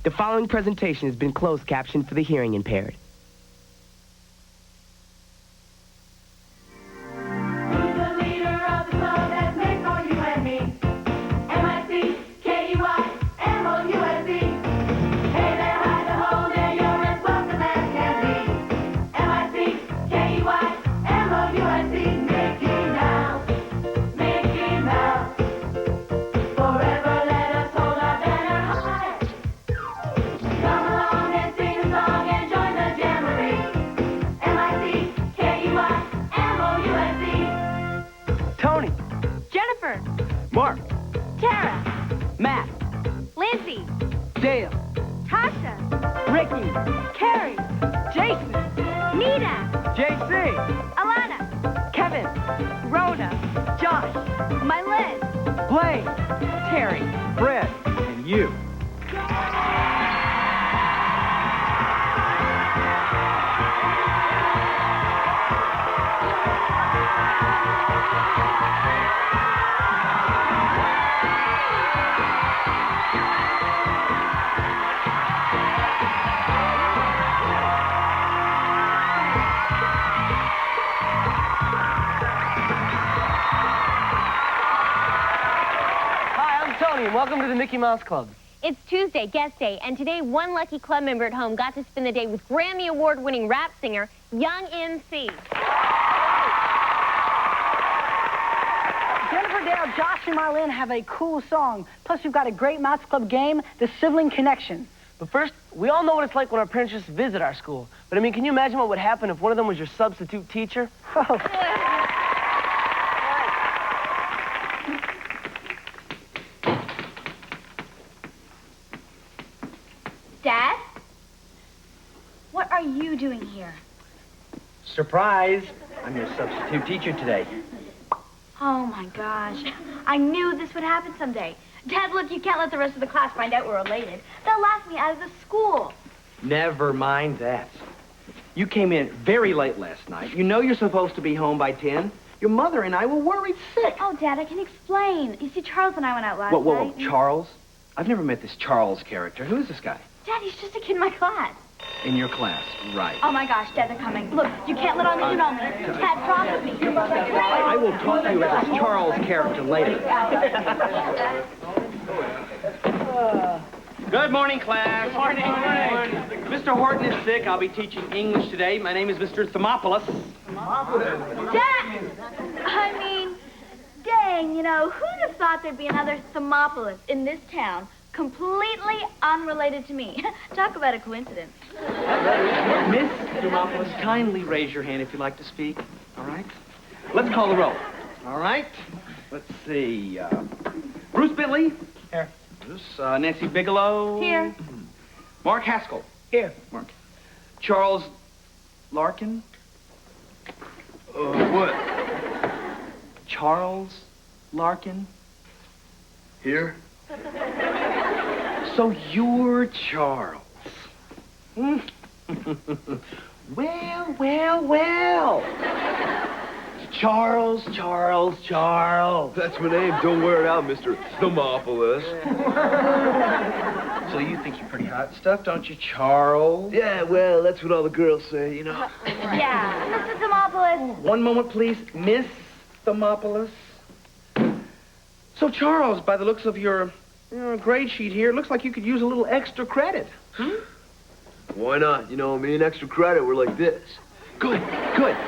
The following presentation has been closed captioned for the hearing impaired. Tony. Jennifer. Mark. Tara. Matt. Lizzie. Dale. Tasha. Ricky. Carrie. Jason. Nita. JC. Alana. Kevin. Rhoda. Josh. Mylin. Blaine. Terry. Brett. And you. Hi, I'm Tony, and welcome to the Mickey Mouse Club. It's Tuesday, guest day, and today one lucky club member at home got to spend the day with Grammy Award-winning rap singer, Young MC. Jennifer, Dale, Josh, and Marlene have a cool song. Plus, we've got a great Mouse Club game, The Sibling Connection. But first, we all know what it's like when our parents just visit our school. But I mean, can you imagine what would happen if one of them was your substitute teacher? Oh. Dad? What are you doing here? Surprise! I'm your substitute teacher today. Oh, my gosh. I knew this would happen someday. Dad, look, you can't let the rest of the class find out we're related. They'll laugh me out of the school. Never mind that. You came in very late last night. You know you're supposed to be home by 10. Your mother and I were worried sick. Oh, Dad, I can explain. You see, Charles and I went out last Whoa, night. Charles? I've never met this Charles character. Who is this guy? Dad, he's just a kid in my class. In your class, right. Oh, my gosh, Dad, they're coming. Look, you can't let on that you know me. Dad, promise me. I will talk to you about this Charles character later. Good morning, class. Good morning. Mr. Horton is sick. I'll be teaching English today. My name is Mr. Thermopolis. Dad! I mean, dang, you know, who'd have thought there'd be another Thermopolis in this town, completely unrelated to me? Talk about a coincidence. Miss Thermopolis, kindly raise your hand if you'd like to speak. All right? Let's call the roll. All right? Let's see. Bruce Bentley. Here. Bruce. Nancy Bigelow. Here. Mark Haskell. Here. Mark. Charles Larkin. What? Charles Larkin. Here? So you're Charles. Well. Charles. That's my name. Don't wear it out, Mr. Thermopolis. So you think you're pretty hot and stuff, don't you, Charles? Yeah, well, that's what all the girls say, you know. Yeah, Mr. Thermopolis. One moment, please. Miss Thermopolis. So, Charles, by the looks of your grade sheet here, it looks like you could use a little extra credit. Why not? You know, me and extra credit, we're like this. Good.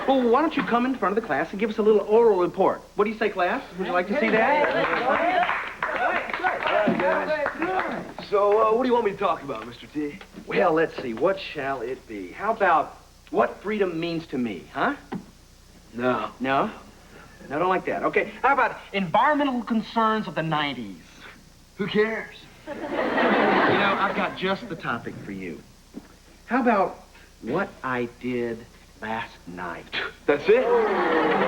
Well, why don't you come in front of the class and give us a little oral report? What do you say, class? Would you like to see that? So, what do you want me to talk about, Mr. T? Well, let's see. What shall it be? How about what freedom means to me, huh? No. No? No, I don't like that. Okay, how about environmental concerns of the 90s? Who cares? You know, I've got just the topic for you. How about what I did last night? That's it?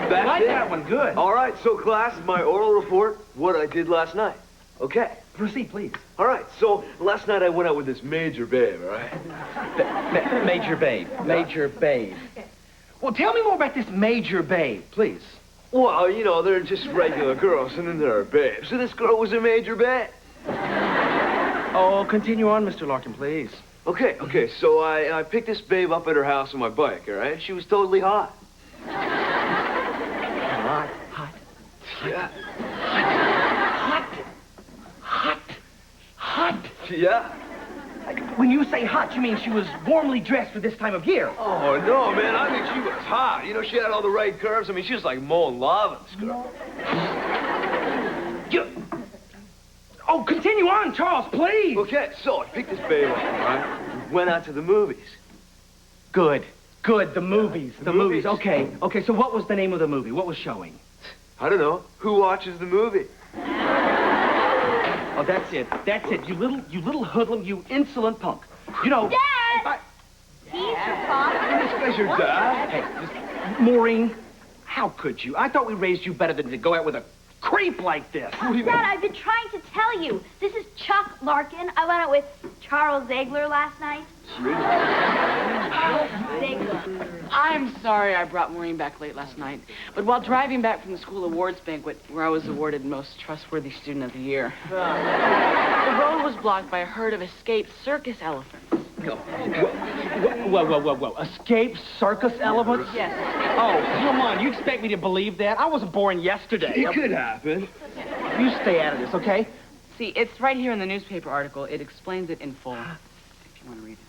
That's Like it? that one, good. All right, so class, my oral report, what I did last night. Okay. Proceed, please. All right, so last night I went out with this major babe, all right? Major babe. Well, tell me more about this major babe, please. Well, you know, they're just regular girls, and then there are babes. So this girl was a major babe. Oh, continue on, Mr. Larkin, please. Okay, so I picked this babe up at her house on my bike, all right? She was totally hot. Hot. Yeah. Hot. Yeah. When you say hot, you mean she was warmly dressed for this time of year. Oh, no, man, I mean, she was hot. You know, she had all the right curves. I mean, she was like molten lava, this girl. Oh, continue on, Charles, please. Okay, so I picked this babe up, all right? We went out to the movies. Good, the movies. The movies. Okay, so what was the name of the movie? What was showing? I don't know. Who watches the movie? Oh, that's it. You little hoodlum, you insolent punk. You know... Dad! He's your father. This guy's your dad? Hey, Maureen, how could you? I thought we raised you better than to go out with a creep like this. Dad, I've been trying to tell you. This is Chuck Larkin. I went out with Charles Ziegler last night. Charles Ziegler. I'm sorry I brought Maureen back late last night, but while driving back from the school awards banquet, where I was awarded Most Trustworthy Student of the Year, the road was blocked by a herd of escaped circus elephants. Whoa. Escaped circus elephants? Yes. Oh, come on. You expect me to believe that? I wasn't born yesterday. It could happen. You stay out of this, okay? See, it's right here in the newspaper article. It explains it in full, if you want to read it.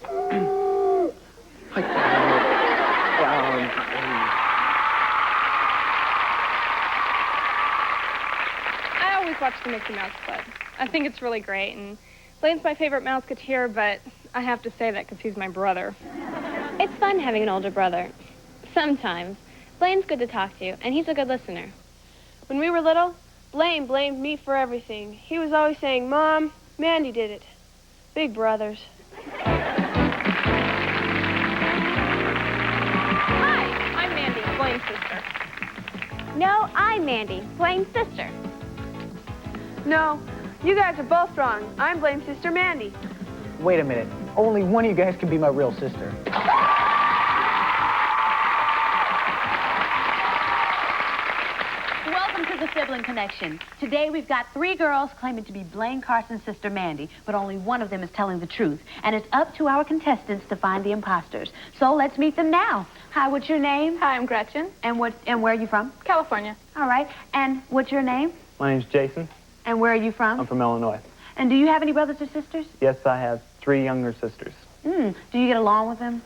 I always watch the Mickey Mouse Club. I think it's really great, and Blaine's my favorite Mouseketeer, but I have to say that because he's my brother. It's fun having an older brother. Sometimes. Blaine's good to talk to, and he's a good listener. When we were little, Blaine blamed me for everything. He was always saying, Mom, Mandy did it. Big brothers. Hi, I'm Mandy, Blaine's sister. No, I'm Mandy, Blaine's sister. No, you guys are both wrong. I'm Blaine's sister, Mandy. Wait a minute. Only one of you guys can be my real sister. Welcome to the Sibling Connection. Today we've got 3 girls claiming to be Blaine Carson's sister Mandy, but only one of them is telling the truth. And it's up to our contestants to find the imposters. So let's meet them now. Hi, what's your name? Hi, I'm Gretchen. And where are you from? California. All right. And what's your name? My name's Jason. And where are you from? I'm from Illinois. And do you have any brothers or sisters? Yes, I have 3 younger sisters. Do you get along with them?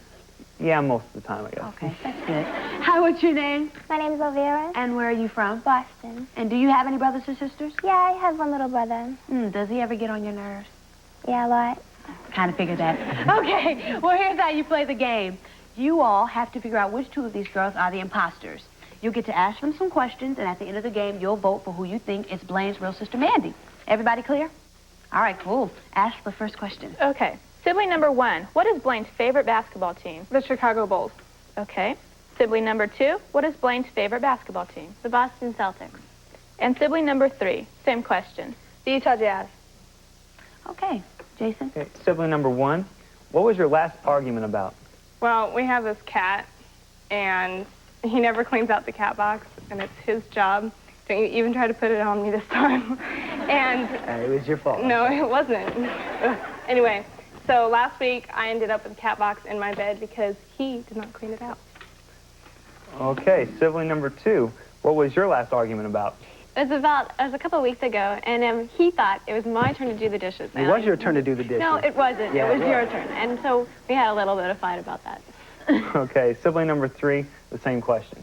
Yeah, most of the time, I guess. Okay, that's good. Hi, what's your name? My name's Elvira. And where are you from? Boston. And do you have any brothers or sisters? Yeah, I have one little brother. Does he ever get on your nerves? Yeah, a lot. Kind of figured that. Okay, well, here's how you play the game. You all have to figure out which 2 of these girls are the imposters. You'll get to ask them some questions, and at the end of the game, you'll vote for who you think is Blaine's real sister, Mandy. Everybody clear? All right, cool. Ask the first question. Okay. Sibling number 1, what is Blaine's favorite basketball team? The Chicago Bulls. Okay. Sibling number 2, what is Blaine's favorite basketball team? The Boston Celtics. And sibling number 3, same question. The Utah Jazz. Okay. Jason? Okay, sibling number 1, what was your last argument about? Well, we have this cat, and he never cleans out the cat box, and it's his job. Don't you even try to put it on me this time. And... It was your fault. No, it wasn't. Anyway, so last week I ended up with the cat box in my bed because he did not clean it out. Okay, sibling number 2, what was your last argument about? It was a couple of weeks ago, and he thought it was my turn to do the dishes. It was your turn to do the dishes. No, it wasn't. Yeah, it was your turn. And so we had a little bit of fight about that. Okay, sibling number 3, the same question.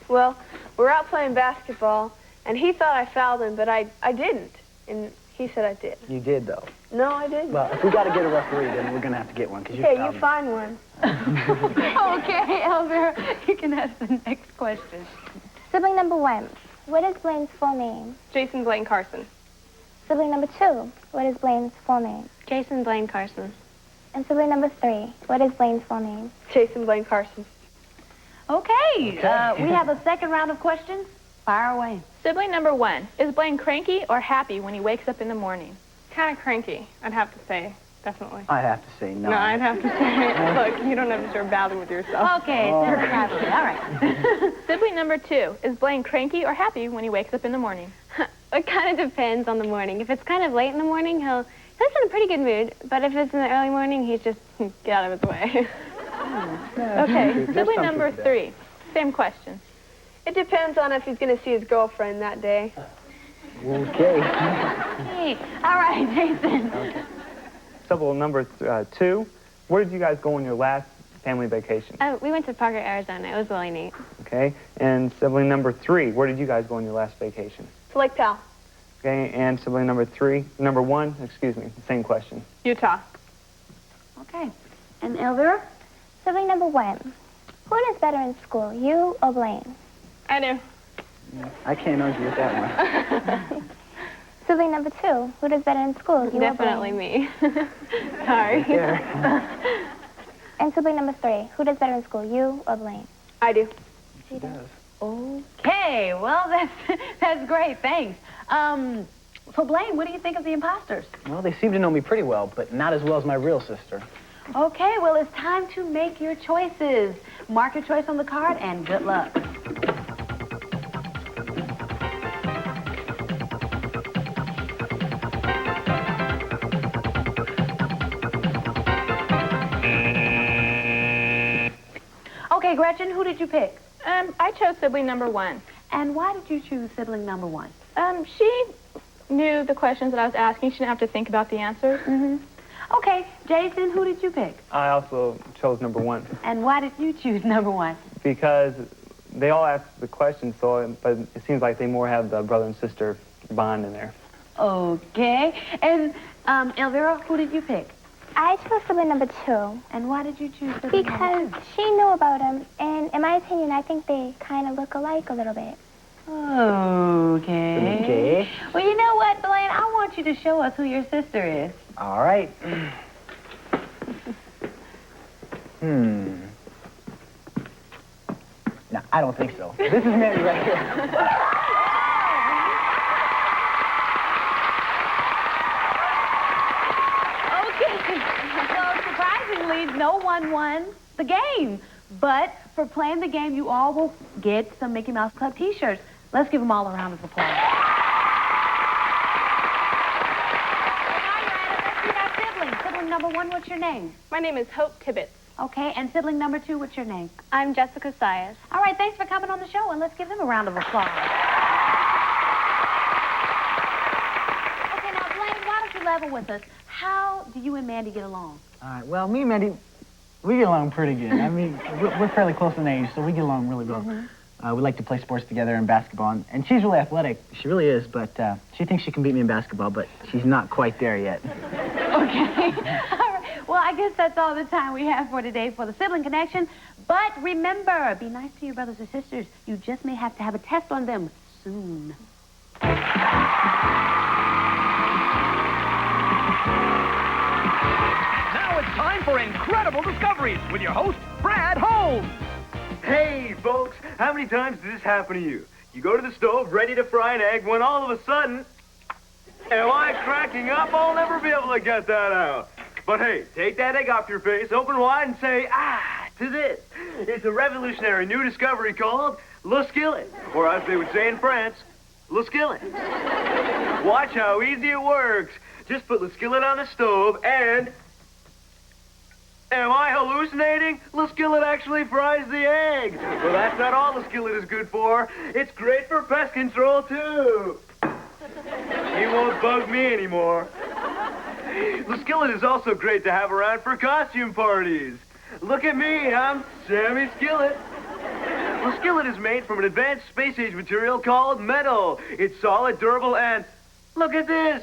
Well, we were out playing basketball, and he thought I fouled him, but I didn't. And he said I did. You did, though. No, I didn't. Well, if we got to get a referee, then we're going to have to get one, because you fouled me. Find one. Okay, Elvira, you can ask the next question. Sibling number 1, what is Blaine's full name? Jason Blaine Carson. Sibling number 2, what is Blaine's full name? Jason Blaine Carson. And sibling number 3, what is Blaine's full name? Jason Blaine Carson. Okay, we have a second round of questions. Fire away. Sibling number 1, is Blaine cranky or happy when he wakes up in the morning? Kind of cranky, I'd have to say. Definitely. I'd have to say no. No, I'd have to say, look, you don't have to start battling with yourself. Okay, all right. Sibling number 2, is Blaine cranky or happy when he wakes up in the morning? It kind of depends on the morning. If it's kind of late in the morning, he'll He's in a pretty good mood, but if it's in the early morning, he's just, get out of his way. Okay, sibling number 3. Same question. It depends on if he's going to see his girlfriend that day. Okay. Hey, all right, Jason. Okay. Sibling number 2, where did you guys go on your last family vacation? Oh, we went to Parker, Arizona. It was really neat. Okay. And sibling number 3, where did you guys go on your last vacation? To Lake Powell. Okay. And sibling number 1, excuse me, same question. Utah. Okay. And Elvira? Sibling number 1. Who does better in school, you or Blaine? I do. I can't argue with that one. Sibling number 2. Who does better in school, you Definitely or Blaine? me. Sorry. And sibling number 3. Who does better in school, you or Blaine? I do. She does. Okay, well, that's great, thanks. So, Blaine, what do you think of the imposters? Well, they seem to know me pretty well, but not as well as my real sister. Okay, well, it's time to make your choices. Mark your choice on the card, and good luck. Okay, Gretchen, who did you pick? I chose sibling number 1. And why did you choose sibling number 1? She knew the questions that I was asking. She didn't have to think about the answers. Okay, Jason, who did you pick? I also chose number 1. And why did you choose number 1? Because they all asked the questions, but it seems like they more have the brother and sister bond in there. Okay. And, Elvira, who did you pick? I chose sibling number 2. And why did you choose sibling Because number 2? she knew about him, and in my opinion, I think they kind of look alike a little bit. Okay. Okay. Well, you know what, Blaine? I want you to show us who your sister is. All right. No, I don't think so. This is Mandy right here. Okay. So, surprisingly, no one won the game. But for playing the game, you all will get some Mickey Mouse Club T-shirts. Let's give them all a round of applause. Now you're at it. Let's meet our siblings. Sibling number 1, what's your name? My name is Hope Tibbetts. Okay, and sibling number 2, what's your name? I'm Jessica Sias. All right, thanks for coming on the show, and let's give them a round of applause. Okay, now, Blaine, why don't you level with us? How do you and Mandy get along? All right, well, me and Mandy, we get along pretty good. I mean, we're fairly close in age, so we get along really well. We like to play sports together and basketball, and she's really athletic. She really is, but she thinks she can beat me in basketball, but she's not quite there yet. Okay. All right. Well, I guess that's all the time we have for today for the Sibling Connection. But remember, be nice to your brothers and sisters. You just may have to have a test on them soon. Now it's time for Incredible Discoveries with your host, Brad Holmes. Hey, folks, how many times does this happen to you? You go to the stove ready to fry an egg when all of a sudden, am I cracking up? I'll never be able to get that out. But hey, take that egg off your face, open wide, and say, ah, to this. It's a revolutionary new discovery called Le Skillet, or as they would say in France, Le Skillet. Watch how easy it works. Just put Le Skillet on the stove and... Am I hallucinating? Le Skillet actually fries the egg. Well, that's not all Le Skillet is good for. It's great for pest control, too. He won't bug me anymore. Le Skillet is also great to have around for costume parties. Look at me, I'm Sammy Skillet. Le Skillet is made from an advanced space-age material called metal. It's solid, durable, and look at this.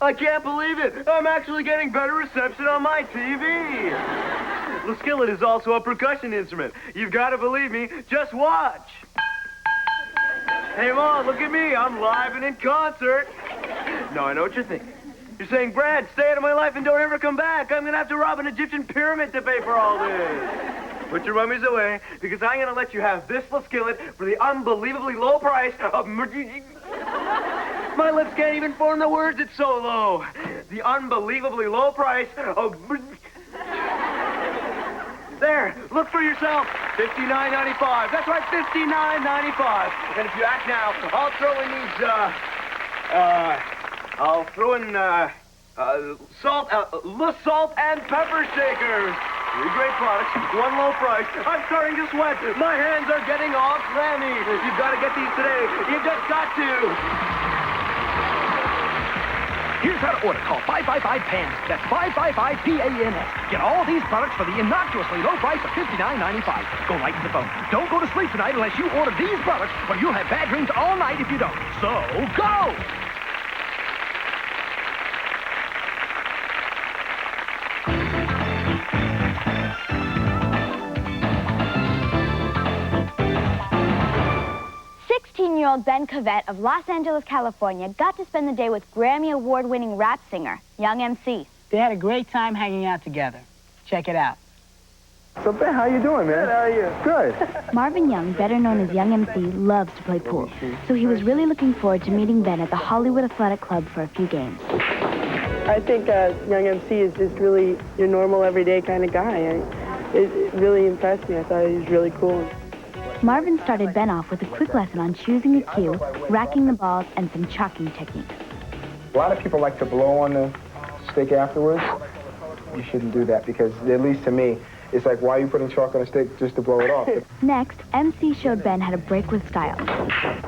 I can't believe it. I'm actually getting better reception on my TV. Le Skillet is also a percussion instrument. You've got to believe me. Just watch. Hey, Mom, look at me. I'm live and in concert. Now, I know what you're thinking. You're saying, Brad, stay out of my life and don't ever come back. I'm going to have to rob an Egyptian pyramid to pay for all this. Put your mummies away, because I'm going to let you have this Le Skillet for the unbelievably low price of... My lips can't even form the words, it's so low. The unbelievably low price of... There, look for yourself. $59.95. That's right, $59.95. And if you act now, I'll throw in these, I'll throw in salt and pepper shakers. 3 great products, 1 low price. I'm starting to sweat. My hands are getting all clammy. You've got to get these today. You've just got to. Here's how to order. Call 555-PANS. That's 555-PANS. Get all these products for the innocuously low price of $59.95. Go right to the phone. Don't go to sleep tonight unless you order these products, or you'll have bad dreams all night if you don't. So, go! Ben Cavett of Los Angeles, California, got to spend the day with Grammy Award-winning rap singer, Young MC. They had a great time hanging out together. Check it out. So, Ben, how you doing, man? Good, how are you? Good. Marvin Young, better known as Young MC, loves to play pool, so he was really looking forward to meeting Ben at the Hollywood Athletic Club for a few games. I think Young MC is just really your normal, everyday kind of guy. It really impressed me. I thought he was really cool. Marvin started Ben off with a quick lesson on choosing a cue, racking the balls, and some chalking techniques. A lot of people like to blow on the stick afterwards. You shouldn't do that because, at least to me, it's like, why are you putting chalk on a stick just to blow it off? Next, MC showed Ben how to break with style.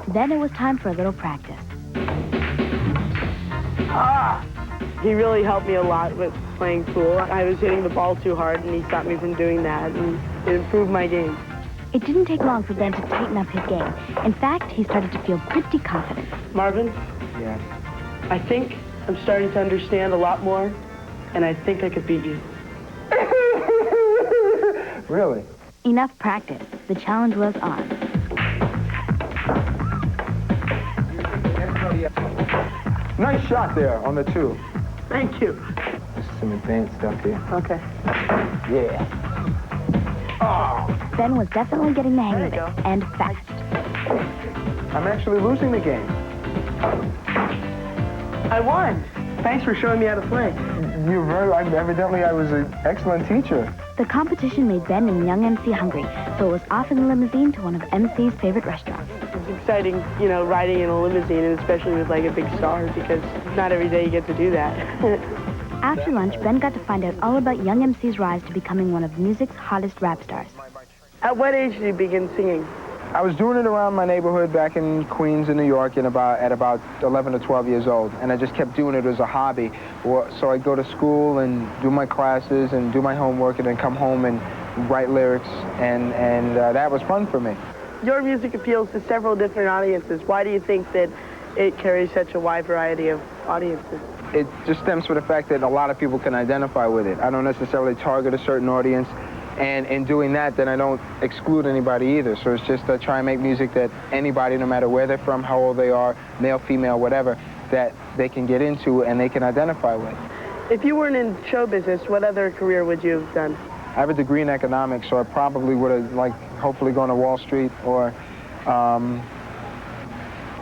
Then it was time for a little practice. He really helped me a lot with playing pool. I was hitting the ball too hard, and he stopped me from doing that, and it improved my game. It didn't take long for Ben to tighten up his game. In fact, he started to feel pretty confident. Marvin? Yes? I think I'm starting to understand a lot more, and I think I could beat you. Really? Enough practice. The challenge was on. Nice shot there on the 2. Thank you. Just some advanced stuff here. Okay. Yeah. Ben was definitely getting the hang of it, and fast. I'm actually losing the game. I won. Thanks for showing me how to play. Evidently I was an excellent teacher. The competition made Ben and Young MC hungry, so it was off in the limousine to one of MC's favorite restaurants. It's exciting, you know, riding in a limousine, and especially with, like, a big star, because not every day you get to do that. After lunch, Ben got to find out all about Young MC's rise to becoming one of music's hottest rap stars. At what age did you begin singing? I was doing it around my neighborhood back in Queens in New York at about 11 or 12 years old, and I just kept doing it as a hobby. So I'd go to school and do my classes and do my homework and then come home and write lyrics, and that was fun for me. Your music appeals to several different audiences. Why do you think that it carries such a wide variety of audiences? It just stems from the fact that a lot of people can identify with it. I don't necessarily target a certain audience, and in doing that, then I don't exclude anybody either. So it's just try and make music that anybody, no matter where they're from, how old they are, male, female, whatever, that they can get into and they can identify with. If you weren't in show business, what other career would you have done? I have a degree in economics, so I probably would have, hopefully gone to Wall Street or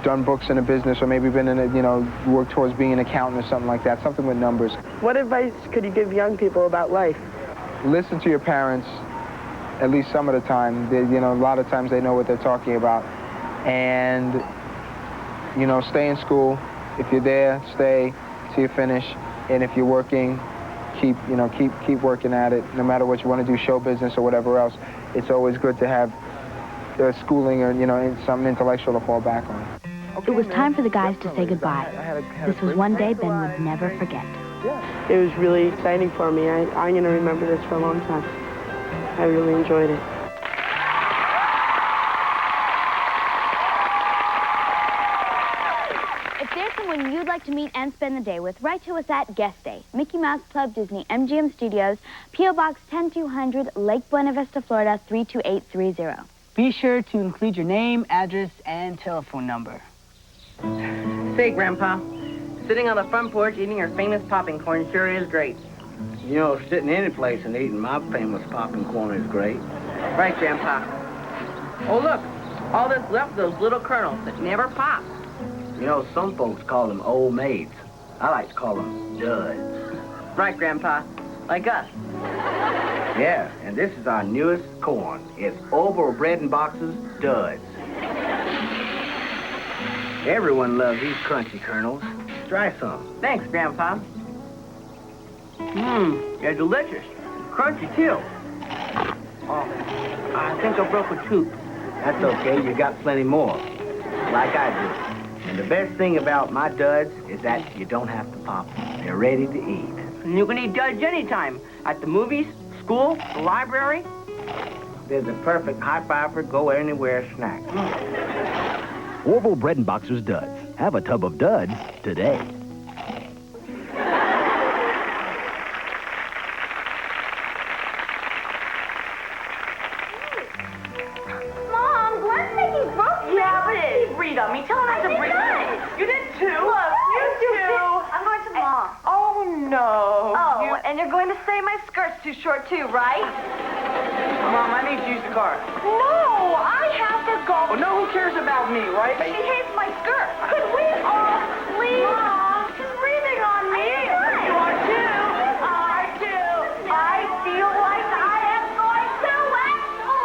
done books in a business, or maybe been in a, worked towards being an accountant or something like that, something with numbers. What advice could you give young people about life? Listen to your parents, at least some of the time. A lot of times they know what they're talking about. And, stay in school. If you're there, stay till you finish. And if you're working, keep working at it. No matter what you want to do, show business or whatever else, it's always good to have schooling or, something intellectual to fall back on. It was time for the guys to say goodbye. This was one day Ben would never forget. It was really exciting for me. I'm going to remember this for a long time. I really enjoyed it. If there's someone you'd like to meet and spend the day with, write to us at Guest Day, Mickey Mouse Club, Disney MGM Studios, P.O. Box 10200, Lake Buena Vista, Florida 32830. Be sure to include your name, address, and telephone number. Say, Grandpa, sitting on the front porch eating your famous popping corn sure is great. Sitting any place and eating my famous popping corn is great. Right, Grandpa. Oh, look, all that's left of those little kernels that never pop. Some folks call them old maids. I like to call them duds. Right, Grandpa, like us. Yeah, and this is our newest corn. It's oval bread in boxes, duds. Everyone loves these crunchy kernels. Try some. Thanks, Grandpa. They're delicious. Crunchy, too. Oh, I think I broke a tooth. That's okay. You got plenty more. Like I do. And the best thing about my duds is that you don't have to pop them. They're ready to eat. And you can eat duds anytime. At the movies, school, the library. They're the perfect high-fiber, go-anywhere snack. Orville Bread and Boxers Duds. Have a tub of duds today. Mom, Glenn's making broke. Yeah, but he read on me. Tell him not to read. You did too. Look, you too. I'm going to Mom. Oh, no. Oh, and you're going to say my skirt's too short, too, right? Mom, I need to use the car. No, I have to go. Well, no one cares about me, right? She hates my skirt. Could we all please? Mom, she's breathing on me. You are too. I do. I feel like I am going to explode.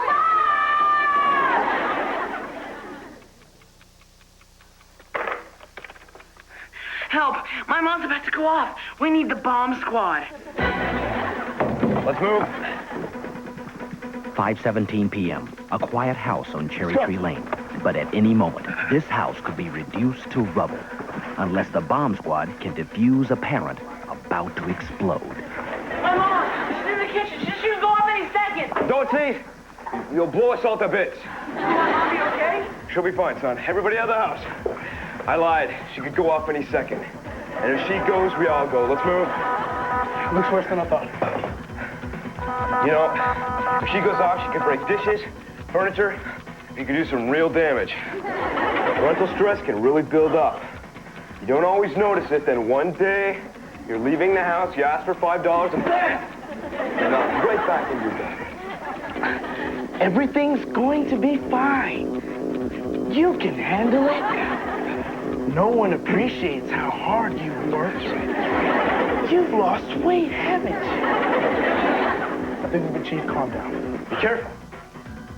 Help! My mom's about to go off. We need the bomb squad. Let's move. 5:17 p.m. A quiet house on Cherry Tree Lane. But at any moment, this house could be reduced to rubble unless the bomb squad can defuse a parent about to explode. My mom! She's in the kitchen. She should go off any second. Don't see. You'll blow us all to bits. Mom, you okay? She'll be fine, son. Everybody out of the house. I lied. She could go off any second. And if she goes, we all go. Let's move. Looks worse than I thought. You know, if she goes off, she could break dishes, furniture. You could do some real damage. Parental stress can really build up. You don't always notice it, then one day, you're leaving the house, you ask for $5, and bam! You're knocked right back in your bed. Everything's going to be fine. You can handle it. No one appreciates how hard you've worked. You've lost weight, haven't you? I think we've achieved calm down. Be careful.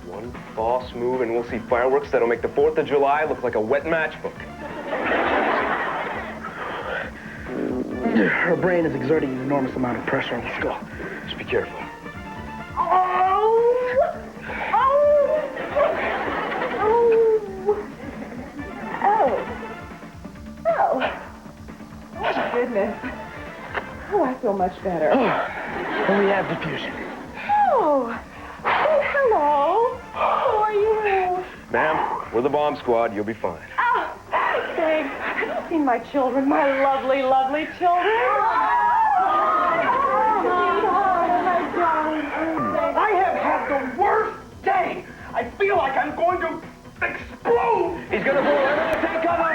One false move and we'll see fireworks that'll make the 4th of July look like a wet matchbook. Her brain is exerting an enormous amount of pressure on the skull. Just be careful. Oh, goodness. Oh, I feel much better. And we have diffusion. Oh, hello. How are you? Ma'am, we're the bomb squad. You'll be fine. Oh, thanks. Have you seen my children? My lovely, lovely children. I have had the worst day. I feel like I'm going to explode. He's gonna blow everything. Take cover.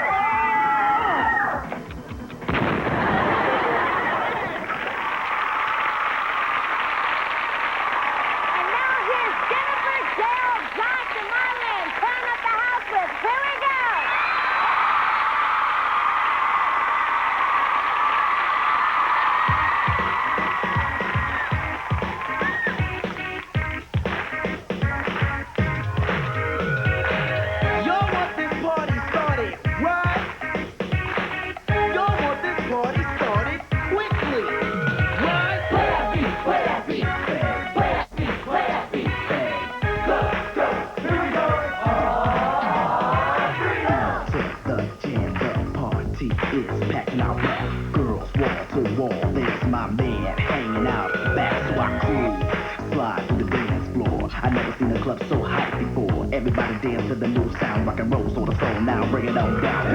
So hot before everybody dance to the new sound, rock and roll, so the soul now bring it on down.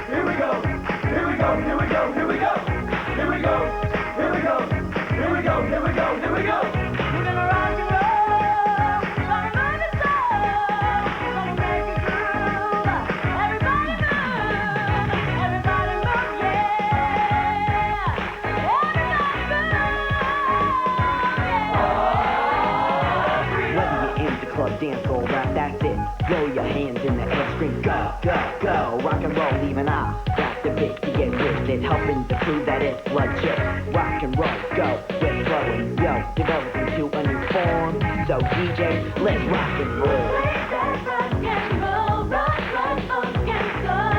Here we go, here we go, here we go, here we go, here we go, here we go, here we go, here we go, here we go, here we go. We're gonna rock and roll, gonna burn the soul, gonna make it groove. Everybody move, everybody move, yeah. Everybody move, yeah. Club dance all right, that's it. Throw your hands in the air, scream go, go, go. Rock and roll, even I got the bit to get with it, helping to prove that it's legit. Rock and roll, go, we're flowing, yo, developing to a new form. So DJ, let's rock and roll. Let's rock and roll, rock, rock, rock and roll.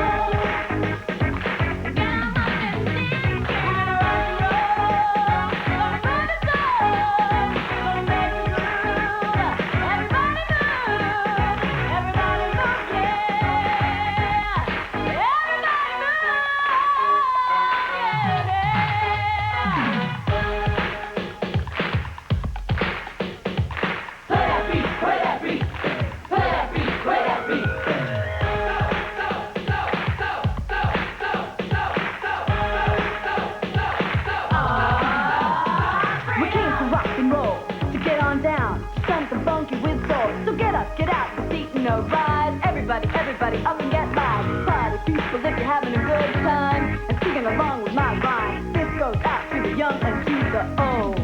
if you're having a good time and singing along with my rhyme. This goes out to the young and to the old.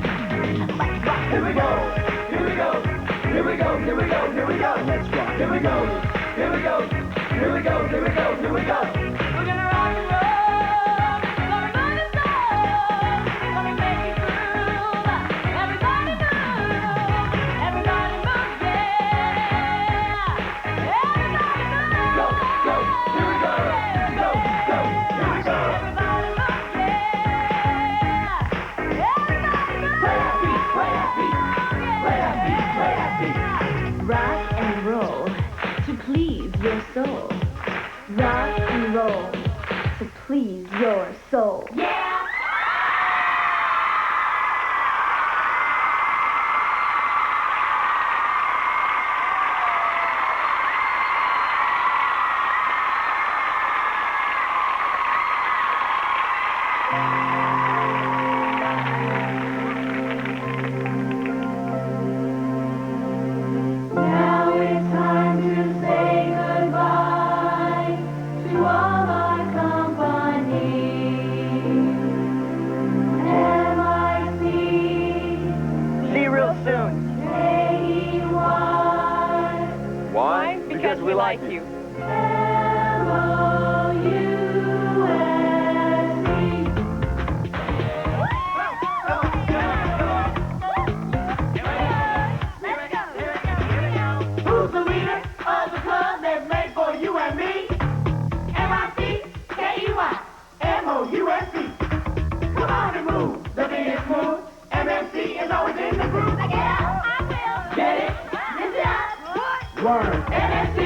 Let's rock. Here we go. Here we go. Here we go. Here we go. Here we go. Let's rock. Here we go. Here we go. Here we go. Here we go. Here we go. We're gonna rock and roll. Gonna run the song. Gonna make it groove. Everybody move. Everybody move, yeah. Everybody move. Go, go. Here we go. Go, go. Here we go. Everybody move, yeah. Everybody move. Play that beat. Play that beat. Play that beat. Play that beat. Rock and roll to please your soul. Rock and roll to please your soul. Yeah! Now it's time to say goodbye to all my company. MMC. See you real soon. K-E-Y. Why? Because we like you. Who's the leader of the club that's made for you and me? MIC, KEY, MOUSC. Come on and move, the beat is smooth. MMC is always in the groove. Yeah, I will. Get it? Listen up. Learn. MMC,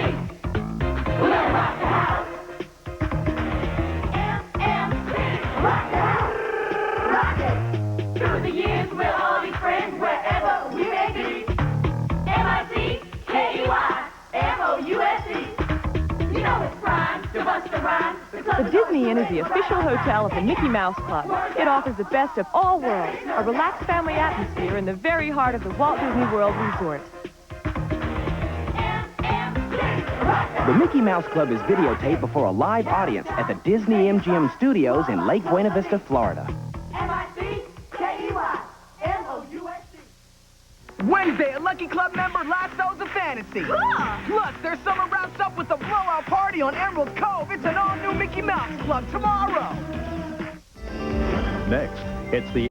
we're gonna rock the house. MMC, rock the house. Rock it. Through the years, we'll all be friends wherever we may be. MIC, KEY, MOUSC. You know it's prime to bust the rhyme. The Disney Inn is the official hotel of the Mickey Mouse Club. It offers the best of all worlds, a relaxed family atmosphere in the very heart of the Walt Disney World Resort. The Mickey Mouse Club is videotaped before a live audience at the Disney MGM Studios in Lake Buena Vista, Florida. MIC, KEY, MOUSC. Wednesday, a Lucky Club member lassos a fantasy. Plus, there's summer wraps up with the blowout party on Emerald Cove. It's an all-new Mickey Mouse Club tomorrow. Next, it's the